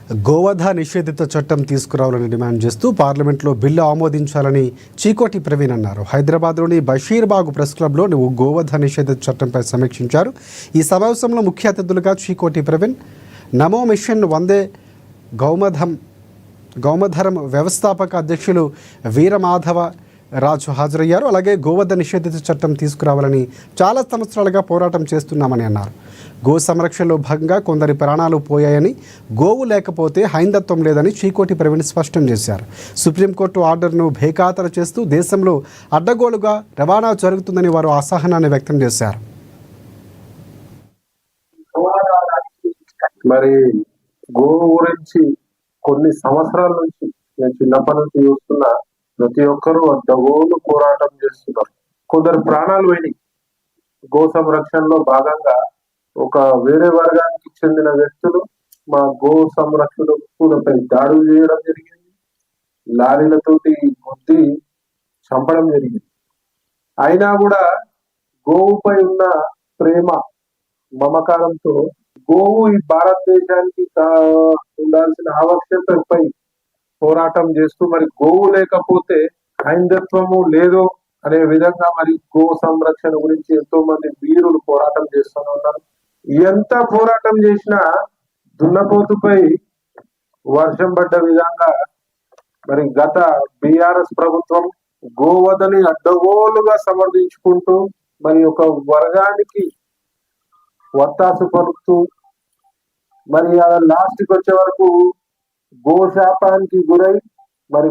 గోవధ నిషేధిత చట్టం తీసుకురావాలని డిమాండ్ చేస్తూ పార్లమెంట్లో బిల్లు ఆమోదించాలని చీకోటి ప్రవీణ్ అన్నారు. హైదరాబాద్లోని బషీర్బాగ్ ప్రెస్ క్లబ్లో గోవధ నిషేధిత చట్టంపై సమీక్షించారు. ఈ సమావేశంలో ముఖ్య అతిథులుగా చీకోటి ప్రవీణ్, నమో మిషన్ వందే గౌమధరం వ్యవస్థాపక అధ్యక్షులు వీరమాధవ రాజు హాజరయ్యారు. అలాగే గోవధ నిషేధిత చట్టం తీసుకురావాలని చాలా సంవత్సరాలుగా పోరాటం చేస్తున్నామని అన్నారు. గో సంరక్షణలో భాగంగా కొందరి ప్రాణాలు పోయాయని, గోవు లేకపోతే హైందత్వం లేదని చీకోటి ప్రవీణ్ స్పష్టం చేశారు. సుప్రీంకోర్టు ఆర్డర్ను బేఖాతరు చేస్తూ దేశంలో అడ్డగోలుగా రవాణా జరుగుతుందని వారు అసహనాన్ని వ్యక్తం చేశారు. మరి గోవు గురించి కొన్ని సంవత్సరాల నుంచి నేను చిన్నప్పటి నుంచి చూస్తున్నా, ప్రతి ఒక్కరూ అడ్డగోలు పోరాటం చేస్తున్నారు. కొందరు ప్రాణాలు పోయినాయి. గో సంరక్షణలో భాగంగా ఒక వేరే వర్గానికి చెందిన వ్యక్తులు మా గో సంరక్షణపై దాడులు చేయడం జరిగింది. లారీలతోటి గుద్ది చంపడం జరిగింది. అయినా కూడా గోవుపై ఉన్న ప్రేమ, మమకారంతో గోవు ఈ భారతదేశానికి ఉండాల్సిన ఆవశ్యకతపై పోరాటం చేస్తూ మరి గోవు లేకపోతే హైందత్వము లేదు అనే విధంగా మరి గో సంరక్షణ గురించి ఎంతో మంది వీరులు పోరాటం చేస్తూనే ఉన్నారు. ఎంత పోరాటం చేసినా దున్నపోతుపై వర్షం పడ్డ విధంగా మరి గత బీఆర్ఎస్ ప్రభుత్వం గోవధని అడ్డగోలుగా సమర్థించుకుంటూ మరి ఒక వర్గానికి వత్తాసు పలుకుతూ మరి లాస్ట్కి వచ్చే వరకు గోశాపానికి గురై మరి